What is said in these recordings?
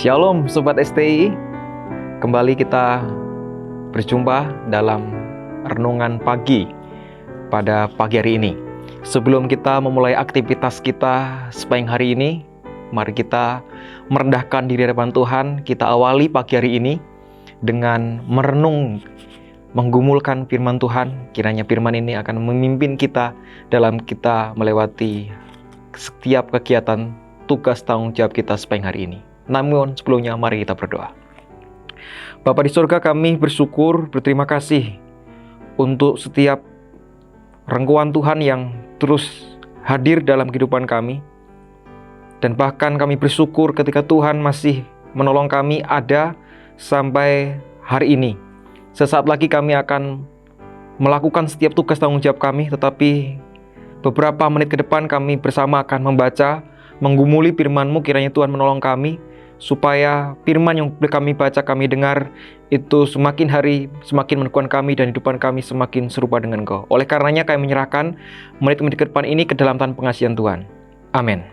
Shalom Sobat STI, kembali kita berjumpa dalam renungan pagi pada pagi hari ini. Sebelum kita memulai aktivitas kita sepanjang hari ini, mari kita merendahkan diri di hadapan Tuhan. Kita awali pagi hari ini dengan merenung, menggumulkan firman Tuhan. Kiranya firman ini akan memimpin kita dalam kita melewati setiap kegiatan tugas tanggung jawab kita sepanjang hari ini. Namun sebelumnya mari kita berdoa. Bapa di surga, kami bersyukur, berterima kasih untuk setiap rengkuan Tuhan yang terus hadir dalam kehidupan kami. Dan bahkan kami bersyukur ketika Tuhan masih menolong kami ada sampai hari ini. Sesaat lagi kami akan melakukan setiap tugas tanggung jawab kami, tetapi beberapa menit ke depan kami bersama akan membaca, menggumuli firman-Mu. Kiranya Tuhan menolong kami, supaya firman yang kami baca, kami dengar, itu semakin hari semakin menekuatkan kami dan hidupan kami semakin serupa dengan Engkau. Oleh karenanya kami menyerahkan menit-menit ke depan ini ke dalam tangan pengasihan Tuhan. Amin.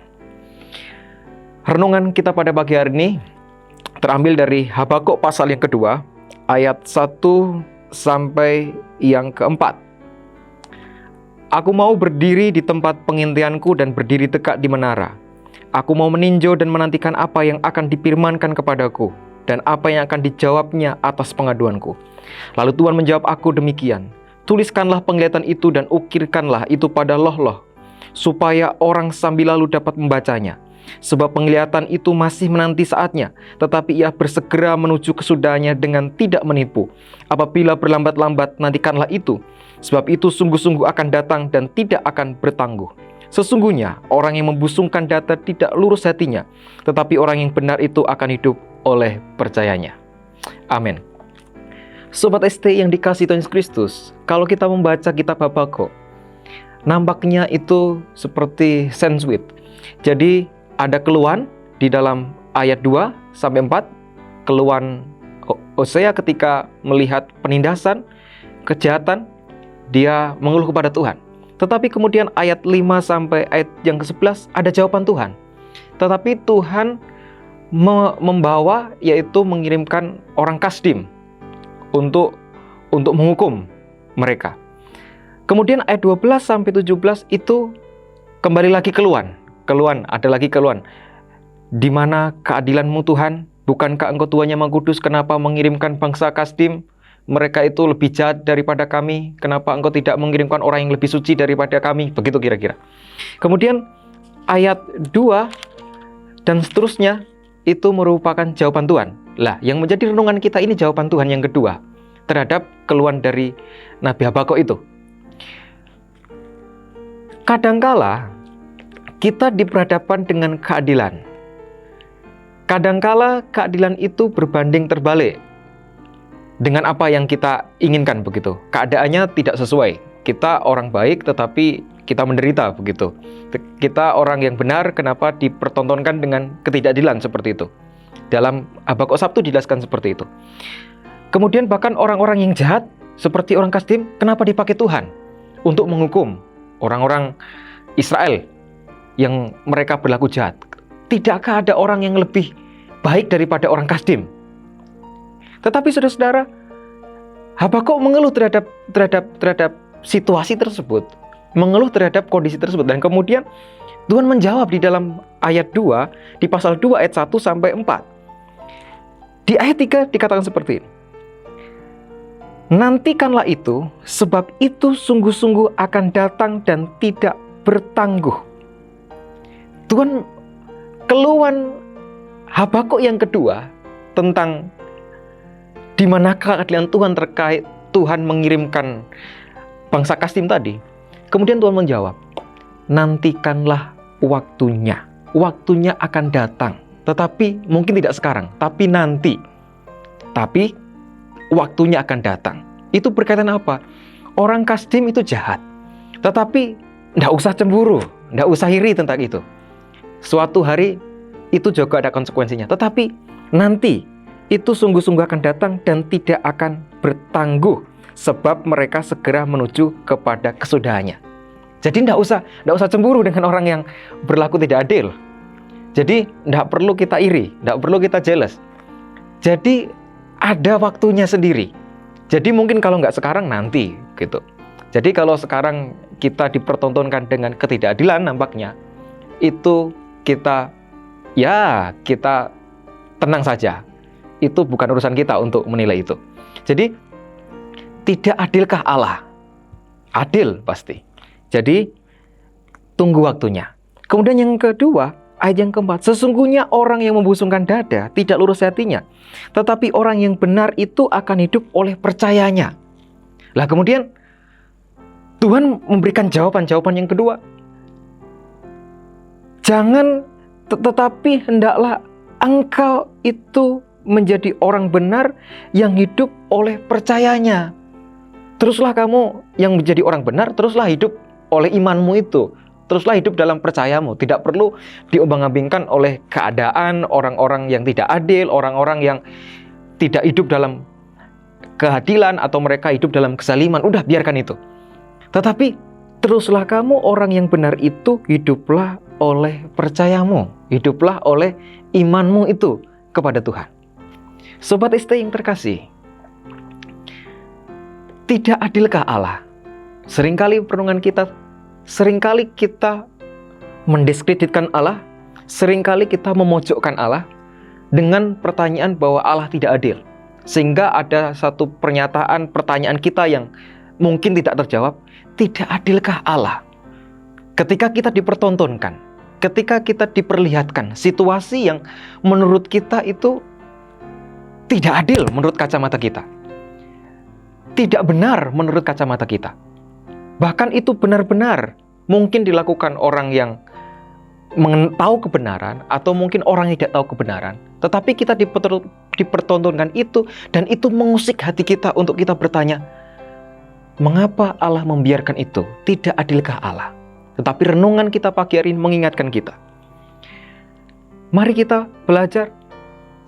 Renungan kita pada pagi hari ini terambil dari Habakuk pasal yang kedua, ayat 1 sampai yang keempat. Aku mau berdiri di tempat pengintianku dan berdiri tegak di menara. Aku mau meninjau dan menantikan apa yang akan difirmankan kepadaku dan apa yang akan dijawabnya atas pengaduanku. Lalu Tuhan menjawab aku demikian, tuliskanlah penglihatan itu dan ukirkanlah itu pada loh-loh, supaya orang sambil lalu dapat membacanya. Sebab penglihatan itu masih menanti saatnya, tetapi ia bersegera menuju kesudahannya dengan tidak menipu. Apabila berlambat-lambat, nantikanlah itu, sebab itu sungguh-sungguh akan datang dan tidak akan bertangguh. Sesungguhnya orang yang membusungkan data tidak lurus hatinya, tetapi orang yang benar itu akan hidup oleh percayanya. Amin. Sobat ST yang dikasihi Tuhan Yesus Kristus, kalau kita membaca kitab Habakuk, nampaknya itu seperti sandwich. Jadi ada keluhan di dalam ayat 2 sampai 4, keluhan Hosea ketika melihat penindasan, kejahatan, dia mengeluh kepada Tuhan. Tetapi kemudian ayat 5 sampai ayat yang ke-11 ada jawaban Tuhan. Tetapi Tuhan membawa, yaitu mengirimkan orang Kasdim untuk menghukum mereka. Kemudian ayat 12 sampai 17 itu kembali lagi keluhan, ada lagi keluhan. Di mana keadilan-Mu Tuhan? Bukankah Engkau Tuhan yang Maha Kudus? Kenapa mengirimkan bangsa Kasdim? Mereka itu lebih jahat daripada kami. Kenapa Engkau tidak mengirimkan orang yang lebih suci daripada kami? Begitu kira-kira. Kemudian ayat 2 dan seterusnya itu merupakan jawaban Tuhan. Lah, yang menjadi renungan kita ini jawaban Tuhan yang kedua terhadap keluhan dari Nabi Habakuk itu. Kadangkala kita diperhadapkan dengan keadilan. Kadangkala keadilan itu berbanding terbalik dengan apa yang kita inginkan begitu. Keadaannya tidak sesuai. Kita orang baik tetapi kita menderita begitu. Kita orang yang benar, kenapa dipertontonkan dengan ketidakadilan seperti itu. Dalam Habakuk 1 dijelaskan seperti itu. Kemudian bahkan orang-orang yang jahat seperti orang Kasdim, kenapa dipakai Tuhan untuk menghukum orang-orang Israel yang mereka berlaku jahat? Tidakkah ada orang yang lebih baik daripada orang Kasdim? Tetapi saudara-saudara, Habakuk mengeluh terhadap situasi tersebut, mengeluh terhadap kondisi tersebut, dan kemudian Tuhan menjawab di dalam ayat 2, di pasal 2 ayat 1 sampai 4. Di ayat 3 dikatakan seperti ini. Nantikanlah itu, sebab itu sungguh-sungguh akan datang dan tidak bertangguh. Tuhan, keluhan Habakuk yang kedua tentang di manakah keadilan Tuhan terkait Tuhan mengirimkan bangsa Kasdim tadi. Kemudian Tuhan menjawab, nantikanlah waktunya. Waktunya akan datang, tetapi mungkin tidak sekarang, tapi nanti. Tapi waktunya akan datang. Itu berkaitan apa? Orang Kasdim itu jahat, tetapi tidak usah cemburu, tidak usah iri tentang itu. Suatu hari itu juga ada konsekuensinya, tetapi nanti itu sungguh-sungguh akan datang dan tidak akan bertangguh, sebab mereka segera menuju kepada kesudahannya. Jadi tidak usah cemburu dengan orang yang berlaku tidak adil. Jadi tidak perlu kita iri, tidak perlu kita jealous. Jadi ada waktunya sendiri. Jadi mungkin kalau nggak sekarang nanti gitu. Jadi kalau sekarang kita dipertontonkan dengan ketidakadilan nampaknya, itu kita tenang saja. Itu bukan urusan kita untuk menilai itu. Jadi tidak adilkah Allah? Adil pasti. Jadi tunggu waktunya. Kemudian yang kedua, ayat yang keempat, sesungguhnya orang yang membusungkan dada tidak lurus hatinya, tetapi orang yang benar itu akan hidup oleh percayanya. Lah kemudian Tuhan memberikan jawaban-jawaban yang kedua. Tetapi hendaklah engkau itu menjadi orang benar yang hidup oleh percayanya. Teruslah kamu yang menjadi orang benar, teruslah hidup oleh imanmu itu. Teruslah hidup dalam percayamu. Tidak perlu diombang-ambingkan oleh keadaan orang-orang yang tidak adil, orang-orang yang tidak hidup dalam keadilan, atau mereka hidup dalam kezaliman. Udah, biarkan itu. Tetapi teruslah kamu orang yang benar itu, hiduplah oleh percayamu. Hiduplah oleh imanmu itu kepada Tuhan. Sobat ST yang terkasih, tidak adilkah Allah? Seringkali perenungan kita, seringkali kita mendiskreditkan Allah, seringkali kita memojokkan Allah dengan pertanyaan bahwa Allah tidak adil. Sehingga ada satu pertanyaan kita yang mungkin tidak terjawab, tidak adilkah Allah? Ketika kita dipertontonkan, ketika kita diperlihatkan situasi yang menurut kita itu tidak adil menurut kacamata kita, tidak benar menurut kacamata kita. Bahkan itu benar-benar mungkin dilakukan orang yang tahu kebenaran, atau mungkin orang yang tidak tahu kebenaran. Tetapi kita dipertontonkan itu, dan itu mengusik hati kita untuk kita bertanya, mengapa Allah membiarkan itu? Tidak adilkah Allah? Tetapi renungan kita pagi hari ini mengingatkan kita. Mari kita belajar.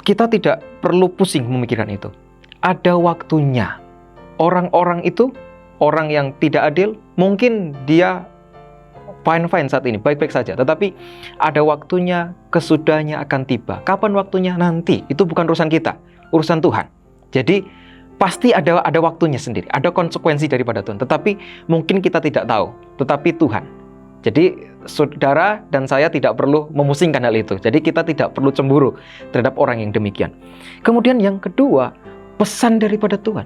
Kita tidak perlu pusing memikirkan itu. Ada waktunya. Orang-orang itu, orang yang tidak adil, mungkin dia fine-fine saat ini, baik-baik saja. Tetapi ada waktunya, kesudahnya akan tiba. Kapan waktunya? Nanti. Itu bukan urusan kita, urusan Tuhan. Jadi pasti ada waktunya sendiri, ada konsekuensi daripada Tuhan. Tetapi mungkin kita tidak tahu, tetapi Tuhan. Jadi saudara dan saya tidak perlu memusingkan hal itu. Jadi kita tidak perlu cemburu terhadap orang yang demikian. Kemudian yang kedua, pesan daripada Tuhan.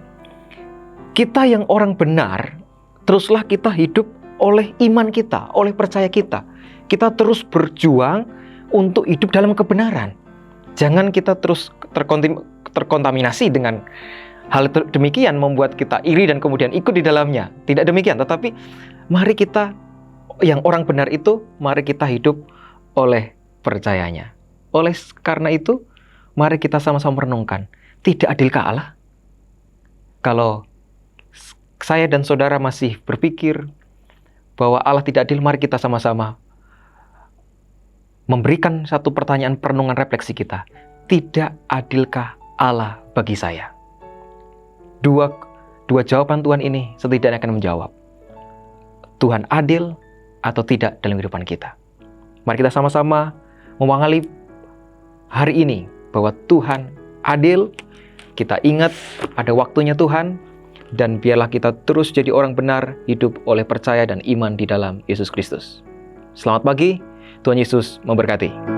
Kita yang orang benar, teruslah kita hidup oleh iman kita, oleh percaya kita. Kita terus berjuang untuk hidup dalam kebenaran. Jangan kita terus terkontaminasi dengan hal demikian, membuat kita iri dan kemudian ikut di dalamnya. Tidak demikian, tetapi mari kita yang orang benar itu, mari kita hidup oleh percayanya. Oleh karena itu, mari kita sama-sama merenungkan, tidak adilkah Allah? Kalau saya dan saudara masih berpikir bahwa Allah tidak adil, mari kita sama-sama memberikan satu pertanyaan perenungan refleksi kita. Tidak adilkah Allah bagi saya? Dua jawaban Tuhan ini setidaknya akan menjawab, Tuhan adil atau tidak dalam kehidupan kita. Mari kita sama-sama mengawali hari ini bahwa Tuhan adil. Kita ingat ada waktunya Tuhan, dan biarlah kita terus jadi orang benar, hidup oleh percaya dan iman di dalam Yesus Kristus. Selamat pagi, Tuhan Yesus memberkati.